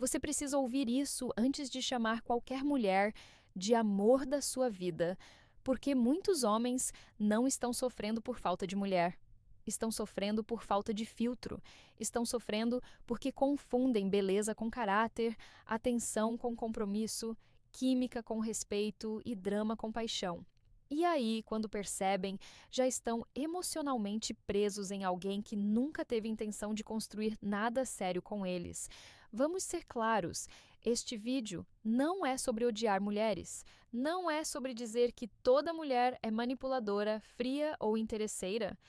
Você precisa ouvir isso antes de chamar qualquer mulher de amor da sua vida, porque muitos homens não estão sofrendo por falta de mulher. Estão sofrendo por falta de filtro. Estão sofrendo porque confundem beleza com caráter, atenção com compromisso, química com respeito e drama com paixão. E aí, quando percebem, já estão emocionalmente presos em alguém que nunca teve intenção de construir nada sério com eles. Vamos ser claros: este vídeo não é sobre odiar mulheres, não é sobre dizer que toda mulher é manipuladora, fria ou interesseira.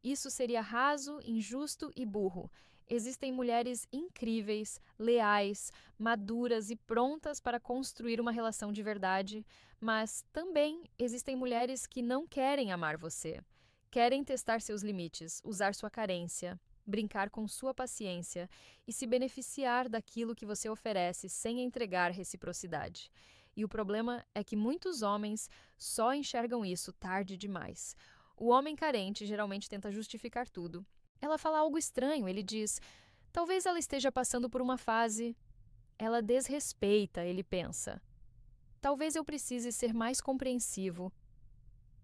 Isso seria raso, injusto e burro. Existem mulheres incríveis, leais, maduras e prontas para construir uma relação de verdade, mas também existem mulheres que não querem amar você. Querem testar seus limites, usar sua carência, brincar com sua paciência e se beneficiar daquilo que você oferece sem entregar reciprocidade. E o problema é que muitos homens só enxergam isso tarde demais. O homem carente geralmente tenta justificar tudo. Ela fala algo estranho, ele diz: talvez ela esteja passando por uma fase. Ela desrespeita, ele pensa. Talvez eu precise ser mais compreensivo.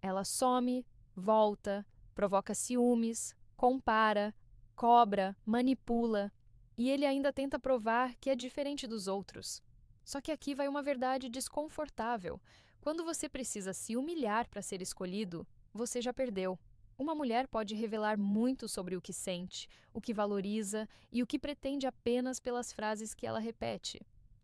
Ela some, volta, provoca ciúmes, compara, cobra, manipula. E ele ainda tenta provar que é diferente dos outros. Só que aqui vai uma verdade desconfortável. Quando você precisa se humilhar para ser escolhido, você já perdeu. Uma mulher pode revelar muito sobre o que sente, o que valoriza e o que pretende apenas pelas frases que ela repete.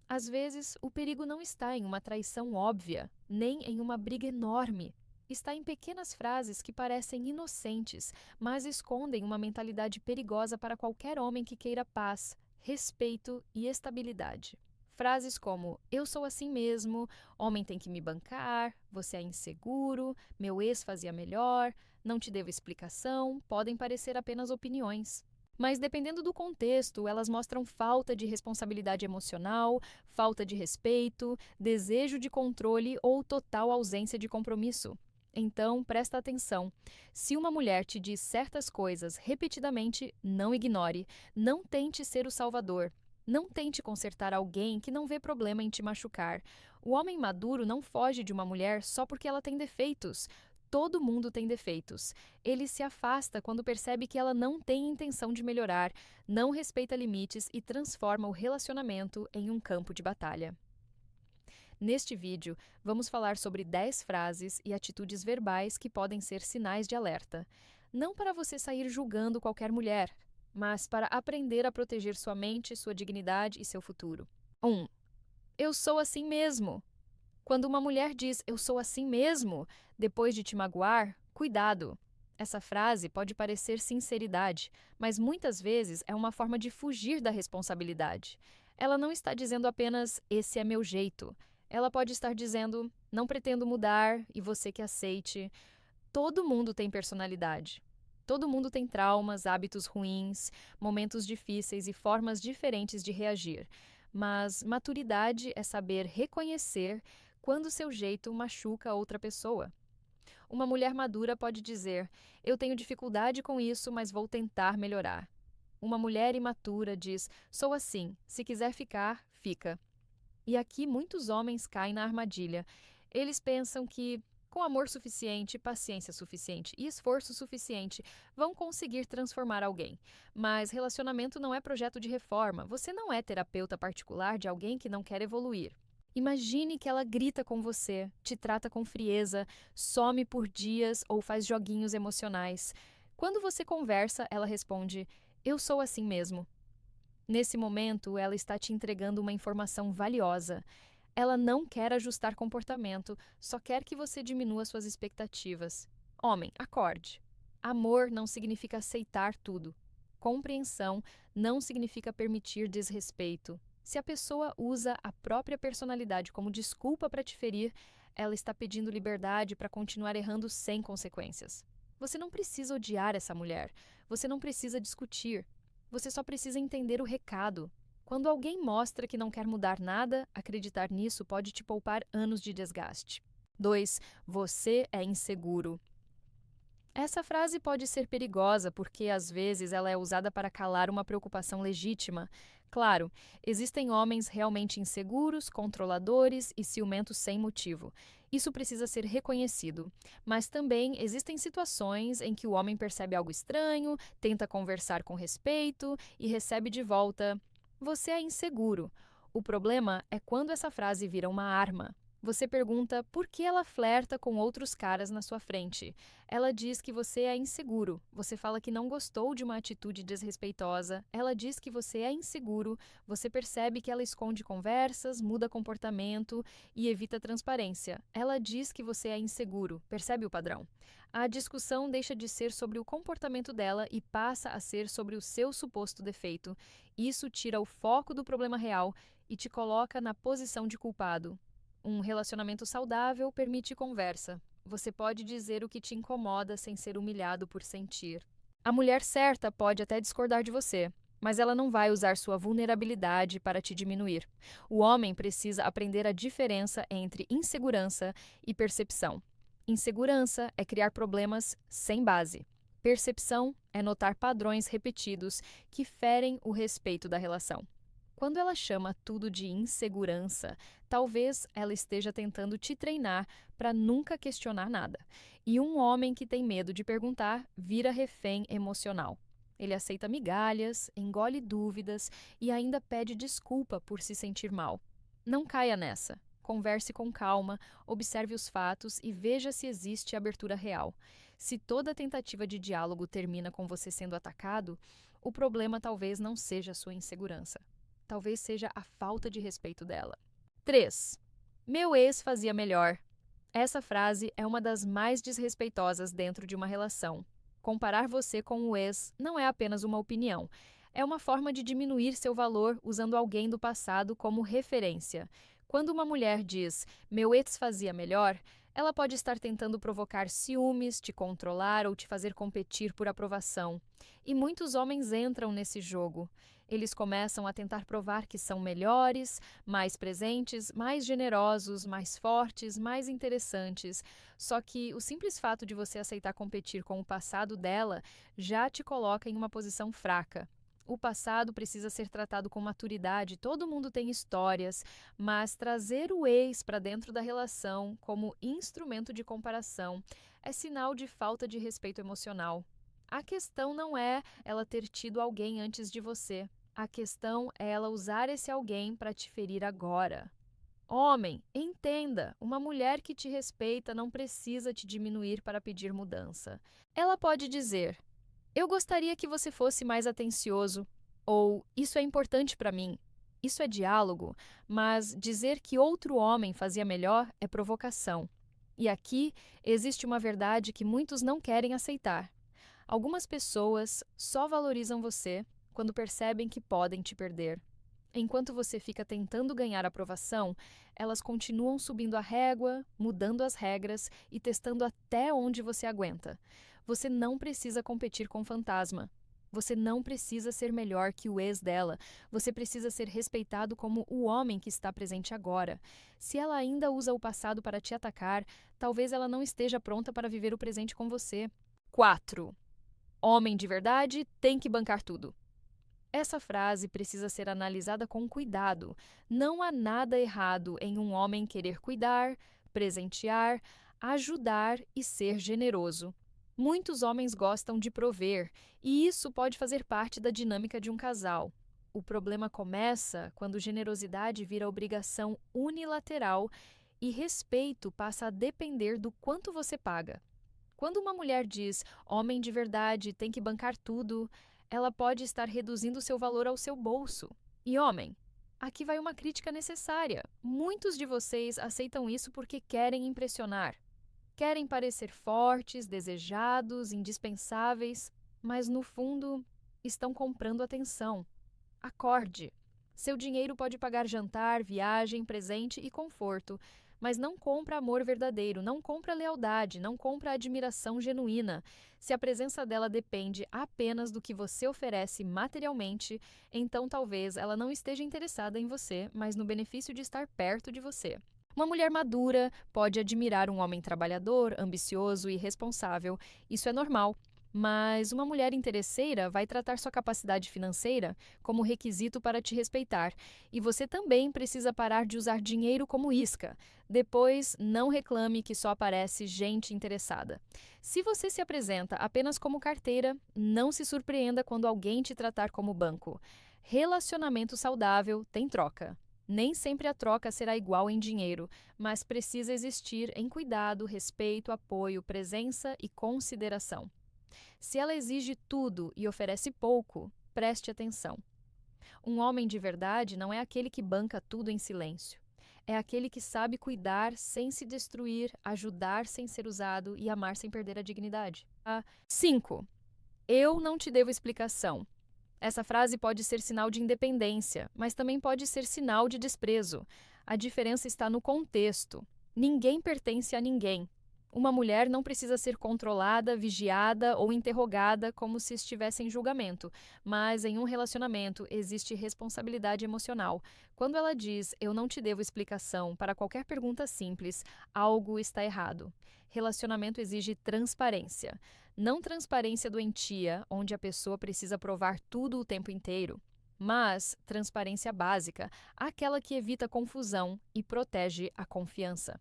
Às vezes, o perigo não está em uma traição óbvia, nem em uma briga enorme. Está em pequenas frases que parecem inocentes, mas escondem uma mentalidade perigosa para qualquer homem que queira paz, respeito e estabilidade. Frases como: eu sou assim mesmo, homem tem que me bancar, você é inseguro, meu ex fazia melhor, não te devo explicação, podem parecer apenas opiniões. Mas dependendo do contexto, elas mostram falta de responsabilidade emocional, falta de respeito, desejo de controle ou total ausência de compromisso. Então, presta atenção. Se uma mulher te diz certas coisas repetidamente, não ignore. Não tente ser o salvador. Não tente consertar alguém que não vê problema em te machucar. O homem maduro não foge de uma mulher só porque ela tem defeitos. Todo mundo tem defeitos. Ele se afasta quando percebe que ela não tem intenção de melhorar, não respeita limites e transforma o relacionamento em um campo de batalha. Neste vídeo, vamos falar sobre 10 frases e atitudes verbais que podem ser sinais de alerta. Não para você sair julgando qualquer mulher, mas para aprender a proteger sua mente, sua dignidade e seu futuro. 1. Eu sou assim mesmo. Quando uma mulher diz "eu sou assim mesmo" depois de te magoar, cuidado. Essa frase pode parecer sinceridade, mas muitas vezes é uma forma de fugir da responsabilidade. Ela não está dizendo apenas "esse é meu jeito". Ela pode estar dizendo "não pretendo mudar e você que aceite". Todo mundo tem personalidade. Todo mundo tem traumas, hábitos ruins, momentos difíceis e formas diferentes de reagir. Mas maturidade é saber reconhecer quando seu jeito machuca outra pessoa. Uma mulher madura pode dizer: eu tenho dificuldade com isso, mas vou tentar melhorar. Uma mulher imatura diz: sou assim, se quiser ficar, fica. E aqui muitos homens caem na armadilha. Eles pensam que, com amor suficiente, paciência suficiente e esforço suficiente, vão conseguir transformar alguém. Mas relacionamento não é projeto de reforma. Você não é terapeuta particular de alguém que não quer evoluir. Imagine que ela grita com você, te trata com frieza, some por dias ou faz joguinhos emocionais. Quando você conversa, ela responde: eu sou assim mesmo. Nesse momento, ela está te entregando uma informação valiosa. Ela não quer ajustar comportamento, só quer que você diminua suas expectativas. Homem, acorde. Amor não significa aceitar tudo. Compreensão não significa permitir desrespeito. Se a pessoa usa a própria personalidade como desculpa para te ferir, ela está pedindo liberdade para continuar errando sem consequências. Você não precisa odiar essa mulher. Você não precisa discutir. Você só precisa entender o recado. Quando alguém mostra que não quer mudar nada, acreditar nisso pode te poupar anos de desgaste. 2. Você é inseguro. Essa frase pode ser perigosa porque, às vezes, ela é usada para calar uma preocupação legítima. Claro, existem homens realmente inseguros, controladores e ciumentos sem motivo. Isso precisa ser reconhecido. Mas também existem situações em que o homem percebe algo estranho, tenta conversar com respeito e recebe de volta: Você é inseguro. O problema é quando essa frase vira uma arma. Você pergunta por que ela flerta com outros caras na sua frente. Ela diz que você é inseguro. Você fala que não gostou de uma atitude desrespeitosa. Ela diz que você é inseguro. Você percebe que ela esconde conversas, muda comportamento e evita transparência. Ela diz que você é inseguro. Percebe o padrão? A discussão deixa de ser sobre o comportamento dela e passa a ser sobre o seu suposto defeito. Isso tira o foco do problema real e te coloca na posição de culpado. Um relacionamento saudável permite conversa. Você pode dizer o que te incomoda sem ser humilhado por sentir. A mulher certa pode até discordar de você, mas ela não vai usar sua vulnerabilidade para te diminuir. O homem precisa aprender a diferença entre insegurança e percepção. Insegurança é criar problemas sem base. Percepção é notar padrões repetidos que ferem o respeito da relação. Quando ela chama tudo de insegurança, talvez ela esteja tentando te treinar para nunca questionar nada. E um homem que tem medo de perguntar vira refém emocional. Ele aceita migalhas, engole dúvidas e ainda pede desculpa por se sentir mal. Não caia nessa. Converse com calma, observe os fatos e veja se existe abertura real. Se toda tentativa de diálogo termina com você sendo atacado, o problema talvez não seja a sua insegurança. Talvez seja a falta de respeito dela. 3. Meu ex fazia melhor. Essa frase é uma das mais desrespeitosas dentro de uma relação. Comparar você com o ex não é apenas uma opinião. É uma forma de diminuir seu valor usando alguém do passado como referência. Quando uma mulher diz, meu ex fazia melhor, ela pode estar tentando provocar ciúmes, te controlar ou te fazer competir por aprovação. E muitos homens entram nesse jogo. Eles começam a tentar provar que são melhores, mais presentes, mais generosos, mais fortes, mais interessantes. Só que o simples fato de você aceitar competir com o passado dela já te coloca em uma posição fraca. O passado precisa ser tratado com maturidade, todo mundo tem histórias, mas trazer o ex para dentro da relação como instrumento de comparação é sinal de falta de respeito emocional. A questão não é ela ter tido alguém antes de você. A questão é ela usar esse alguém para te ferir agora. Homem, entenda, uma mulher que te respeita não precisa te diminuir para pedir mudança. Ela pode dizer: eu gostaria que você fosse mais atencioso, ou isso é importante para mim. Isso é diálogo, mas dizer que outro homem fazia melhor é provocação. E aqui existe uma verdade que muitos não querem aceitar. Algumas pessoas só valorizam você quando percebem que podem te perder. Enquanto você fica tentando ganhar aprovação, elas continuam subindo a régua, mudando as regras e testando até onde você aguenta. Você não precisa competir com o fantasma. Você não precisa ser melhor que o ex dela. Você precisa ser respeitado como o homem que está presente agora. Se ela ainda usa o passado para te atacar, talvez ela não esteja pronta para viver o presente com você. 4. Homem de verdade tem que bancar tudo. Essa frase precisa ser analisada com cuidado. Não há nada errado em um homem querer cuidar, presentear, ajudar e ser generoso. Muitos homens gostam de prover, e isso pode fazer parte da dinâmica de um casal. O problema começa quando generosidade vira obrigação unilateral e respeito passa a depender do quanto você paga. Quando uma mulher diz, homem de verdade tem que bancar tudo, ela pode estar reduzindo seu valor ao seu bolso. E homem, aqui vai uma crítica necessária. Muitos de vocês aceitam isso porque querem impressionar. Querem parecer fortes, desejados, indispensáveis, mas no fundo estão comprando atenção. Acorde. Seu dinheiro pode pagar jantar, viagem, presente e conforto, mas não compra amor verdadeiro, não compra lealdade, não compra admiração genuína. Se a presença dela depende apenas do que você oferece materialmente, então talvez ela não esteja interessada em você, mas no benefício de estar perto de você. Uma mulher madura pode admirar um homem trabalhador, ambicioso e responsável. Isso é normal. Mas uma mulher interesseira vai tratar sua capacidade financeira como requisito para te respeitar, e você também precisa parar de usar dinheiro como isca. Depois, não reclame que só aparece gente interessada. Se você se apresenta apenas como carteira, não se surpreenda quando alguém te tratar como banco. Relacionamento saudável tem troca. Nem sempre a troca será igual em dinheiro, mas precisa existir em cuidado, respeito, apoio, presença e consideração. Se ela exige tudo e oferece pouco, preste atenção. Um homem de verdade não é aquele que banca tudo em silêncio. É aquele que sabe cuidar sem se destruir, ajudar sem ser usado e amar sem perder a dignidade. 5. Eu não te devo explicação. Essa frase pode ser sinal de independência, mas também pode ser sinal de desprezo. A diferença está no contexto. Ninguém pertence a ninguém. Uma mulher não precisa ser controlada, vigiada ou interrogada como se estivesse em julgamento, mas em um relacionamento existe responsabilidade emocional. Quando ela diz "eu não te devo explicação" para qualquer pergunta simples, algo está errado. Relacionamento exige transparência. Não transparência doentia, onde a pessoa precisa provar tudo o tempo inteiro, mas transparência básica, aquela que evita confusão e protege a confiança.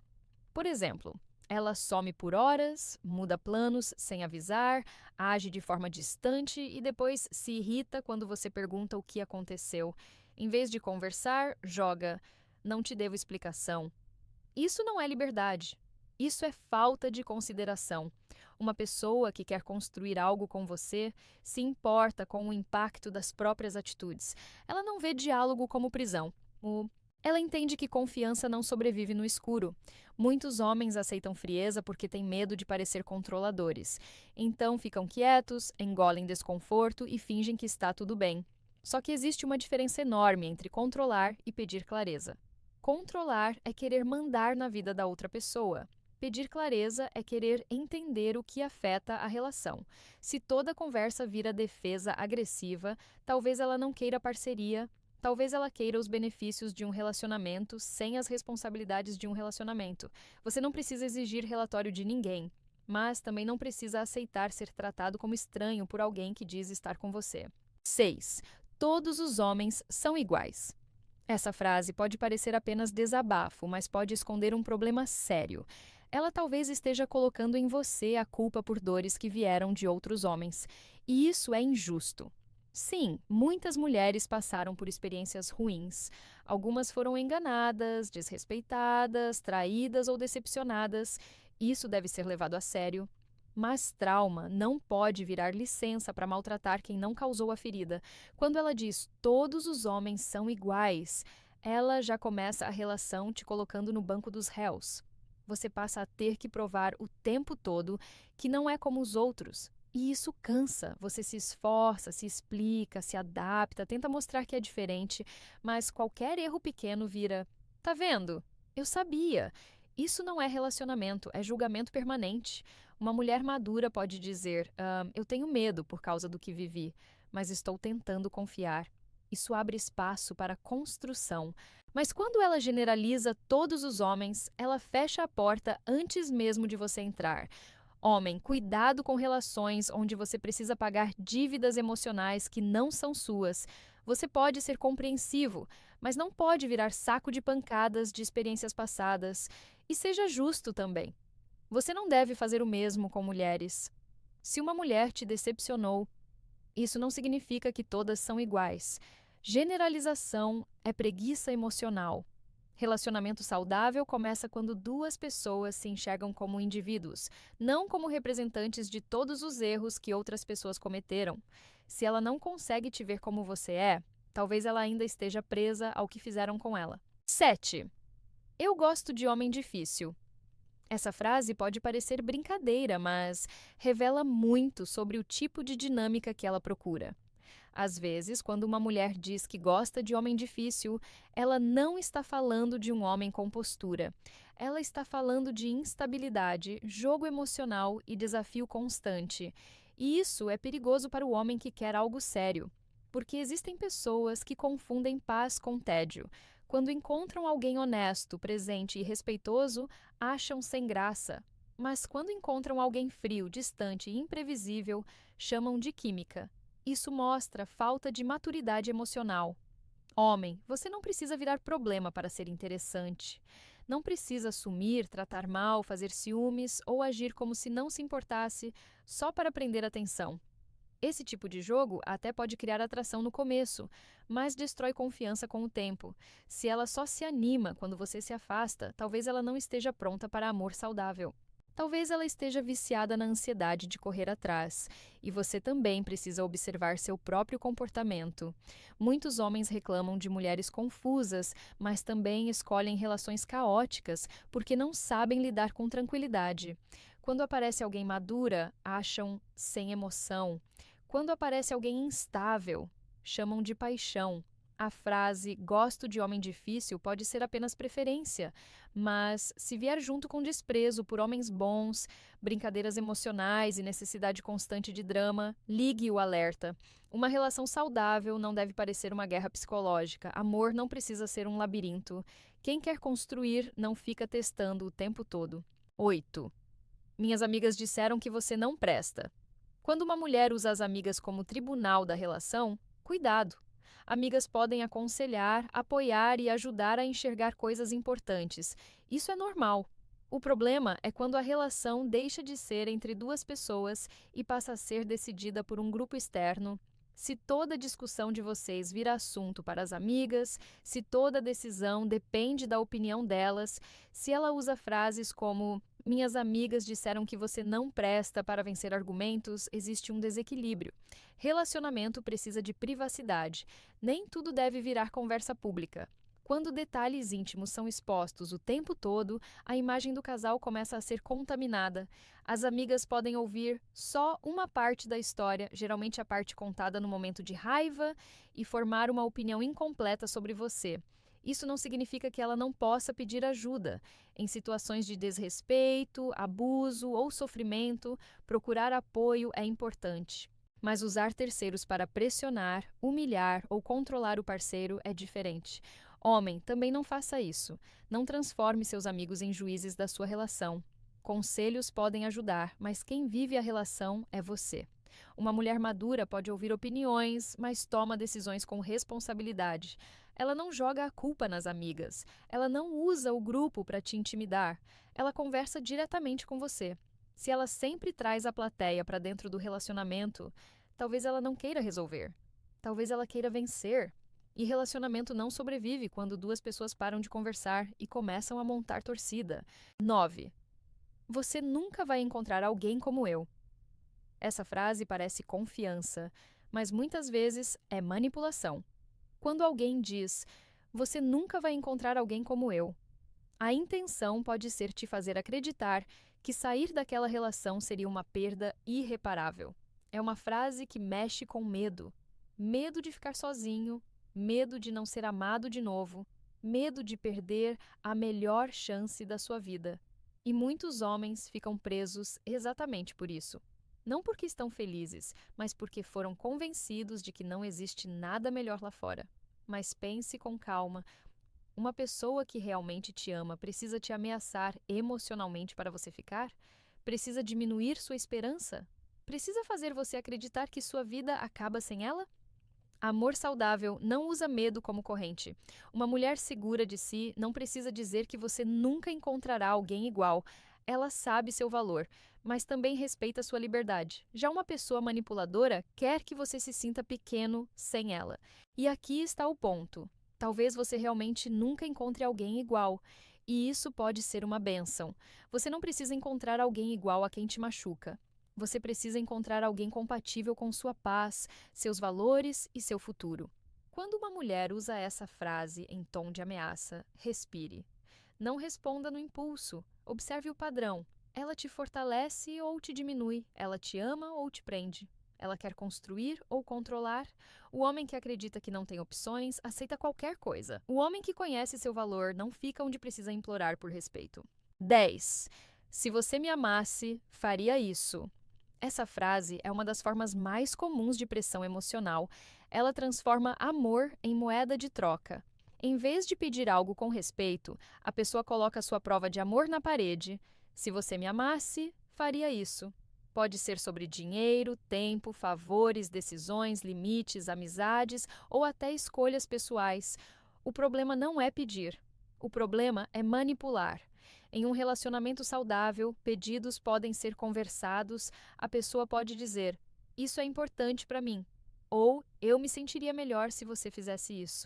Por exemplo, ela some por horas, muda planos sem avisar, age de forma distante e depois se irrita quando você pergunta o que aconteceu. Em vez de conversar, joga "não te devo explicação". Isso não é liberdade. Isso é falta de consideração. Uma pessoa que quer construir algo com você se importa com o impacto das próprias atitudes. Ela não vê diálogo como prisão. Ela entende que confiança não sobrevive no escuro. Muitos homens aceitam frieza porque têm medo de parecer controladores. Então ficam quietos, engolem desconforto e fingem que está tudo bem. Só que existe uma diferença enorme entre controlar e pedir clareza. Controlar é querer mandar na vida da outra pessoa. Pedir clareza é querer entender o que afeta a relação. Se toda conversa vira defesa agressiva, talvez ela não queira parceria. Talvez ela queira os benefícios de um relacionamento sem as responsabilidades de um relacionamento. Você não precisa exigir relatório de ninguém, mas também não precisa aceitar ser tratado como estranho por alguém que diz estar com você. 6. Todos os homens são iguais. Essa frase pode parecer apenas desabafo, mas pode esconder um problema sério. Ela talvez esteja colocando em você a culpa por dores que vieram de outros homens. E isso é injusto. Sim, muitas mulheres passaram por experiências ruins. Algumas foram enganadas, desrespeitadas, traídas ou decepcionadas. Isso deve ser levado a sério. Mas trauma não pode virar licença para maltratar quem não causou a ferida. Quando ela diz "todos os homens são iguais", ela já começa a relação te colocando no banco dos réus. Você passa a ter que provar o tempo todo que não é como os outros. E isso cansa. Você se esforça, se explica, se adapta, tenta mostrar que é diferente, mas qualquer erro pequeno vira "tá vendo? Eu sabia". Isso não é relacionamento, é julgamento permanente. Uma mulher madura pode dizer eu tenho medo por causa do que vivi, mas estou tentando confiar". Isso abre espaço para construção. Mas quando ela generaliza todos os homens, ela fecha a porta antes mesmo de você entrar. Homem, cuidado com relações onde você precisa pagar dívidas emocionais que não são suas. Você pode ser compreensivo, mas não pode virar saco de pancadas de experiências passadas. E seja justo também. Você não deve fazer o mesmo com mulheres. Se uma mulher te decepcionou, isso não significa que todas são iguais. Generalização é preguiça emocional. Relacionamento saudável começa quando duas pessoas se enxergam como indivíduos, não como representantes de todos os erros que outras pessoas cometeram. Se ela não consegue te ver como você é, talvez ela ainda esteja presa ao que fizeram com ela. 7. Eu gosto de homem difícil. Essa frase pode parecer brincadeira, mas revela muito sobre o tipo de dinâmica que ela procura. Às vezes, quando uma mulher diz que gosta de homem difícil, ela não está falando de um homem com postura. Ela está falando de instabilidade, jogo emocional e desafio constante. E isso é perigoso para o homem que quer algo sério, porque existem pessoas que confundem paz com tédio. Quando encontram alguém honesto, presente e respeitoso, acham sem graça. Mas quando encontram alguém frio, distante e imprevisível, chamam de química. Isso mostra falta de maturidade emocional. Homem, você não precisa virar problema para ser interessante. Não precisa assumir, tratar mal, fazer ciúmes ou agir como se não se importasse só para prender atenção. Esse tipo de jogo até pode criar atração no começo, mas destrói confiança com o tempo. Se ela só se anima quando você se afasta, talvez ela não esteja pronta para amor saudável. Talvez ela esteja viciada na ansiedade de correr atrás, e você também precisa observar seu próprio comportamento. Muitos homens reclamam de mulheres confusas, mas também escolhem relações caóticas porque não sabem lidar com tranquilidade. Quando aparece alguém madura, acham sem emoção. Quando aparece alguém instável, chamam de paixão. A frase "gosto de homem difícil" pode ser apenas preferência, mas se vier junto com desprezo por homens bons, brincadeiras emocionais e necessidade constante de drama, ligue o alerta. Uma relação saudável não deve parecer uma guerra psicológica. Amor não precisa ser um labirinto. Quem quer construir não fica testando o tempo todo. 8. Minhas amigas disseram que você não presta. Quando uma mulher usa as amigas como tribunal da relação, cuidado. Amigas podem aconselhar, apoiar e ajudar a enxergar coisas importantes. Isso é normal. O problema é quando a relação deixa de ser entre duas pessoas e passa a ser decidida por um grupo externo. Se toda discussão de vocês vira assunto para as amigas, se toda decisão depende da opinião delas, se ela usa frases como "minhas amigas disseram que você não presta" para vencer argumentos, existe um desequilíbrio. Relacionamento precisa de privacidade. Nem tudo deve virar conversa pública. Quando detalhes íntimos são expostos o tempo todo, a imagem do casal começa a ser contaminada. As amigas podem ouvir só uma parte da história, geralmente a parte contada no momento de raiva, e formar uma opinião incompleta sobre você. Isso não significa que ela não possa pedir ajuda. Em situações de desrespeito, abuso ou sofrimento, procurar apoio é importante. Mas usar terceiros para pressionar, humilhar ou controlar o parceiro é diferente. Homem, também não faça isso. Não transforme seus amigos em juízes da sua relação. Conselhos podem ajudar, mas quem vive a relação é você. Uma mulher madura pode ouvir opiniões, mas toma decisões com responsabilidade. Ela não joga a culpa nas amigas. Ela não usa o grupo para te intimidar. Ela conversa diretamente com você. Se ela sempre traz a plateia para dentro do relacionamento, talvez ela não queira resolver. Talvez ela queira vencer. E relacionamento não sobrevive quando duas pessoas param de conversar e começam a montar torcida. 9. Você nunca vai encontrar alguém como eu. Essa frase parece confiança, mas muitas vezes é manipulação. Quando alguém diz, "você nunca vai encontrar alguém como eu", a intenção pode ser te fazer acreditar que sair daquela relação seria uma perda irreparável. É uma frase que mexe com medo. Medo de ficar sozinho, medo de não ser amado de novo, medo de perder a melhor chance da sua vida. E muitos homens ficam presos exatamente por isso. Não porque estão felizes, mas porque foram convencidos de que não existe nada melhor lá fora. Mas pense com calma. Uma pessoa que realmente te ama precisa te ameaçar emocionalmente para você ficar? Precisa diminuir sua esperança? Precisa fazer você acreditar que sua vida acaba sem ela? Amor saudável não usa medo como corrente. Uma mulher segura de si não precisa dizer que você nunca encontrará alguém igual. Ela sabe seu valor, mas também respeita sua liberdade. Já uma pessoa manipuladora quer que você se sinta pequeno sem ela. E aqui está o ponto. Talvez você realmente nunca encontre alguém igual, e isso pode ser uma bênção. Você não precisa encontrar alguém igual a quem te machuca. Você precisa encontrar alguém compatível com sua paz, seus valores e seu futuro. Quando uma mulher usa essa frase em tom de ameaça, respire. Não responda no impulso. Observe o padrão. Ela te fortalece ou te diminui? Ela te ama ou te prende? Ela quer construir ou controlar? O homem que acredita que não tem opções aceita qualquer coisa. O homem que conhece seu valor não fica onde precisa implorar por respeito. 10. Se você me amasse, faria isso. Essa frase é uma das formas mais comuns de pressão emocional. Ela transforma amor em moeda de troca. Em vez de pedir algo com respeito, a pessoa coloca sua prova de amor na parede. Se você me amasse, faria isso. Pode ser sobre dinheiro, tempo, favores, decisões, limites, amizades ou até escolhas pessoais. O problema não é pedir. O problema é manipular. Em um relacionamento saudável, pedidos podem ser conversados, a pessoa pode dizer: "Isso é importante para mim", ou "Eu me sentiria melhor se você fizesse isso".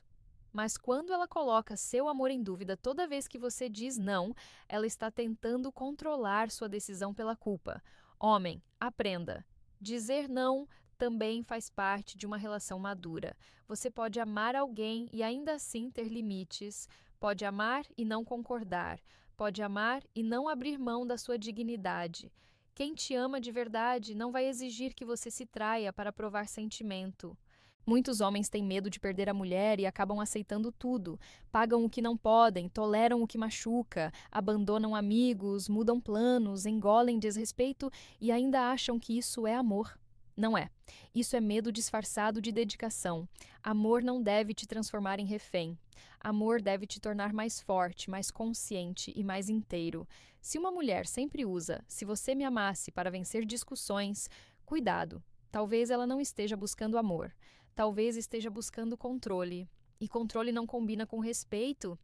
Mas quando ela coloca seu amor em dúvida toda vez que você diz não, ela está tentando controlar sua decisão pela culpa. Homem, aprenda. Dizer não também faz parte de uma relação madura. Você pode amar alguém e ainda assim ter limites. Pode amar e não concordar. Pode amar e não abrir mão da sua dignidade. Quem te ama de verdade não vai exigir que você se traia para provar sentimento. Muitos homens têm medo de perder a mulher e acabam aceitando tudo. Pagam o que não podem, toleram o que machuca, abandonam amigos, mudam planos, engolem desrespeito e ainda acham que isso é amor. Não é. Isso é medo disfarçado de dedicação. Amor não deve te transformar em refém. Amor deve te tornar mais forte, mais consciente e mais inteiro. Se uma mulher sempre usa "se você me amasse" para vencer discussões, cuidado. Talvez ela não esteja buscando amor. Talvez esteja buscando controle. E controle não combina com respeito.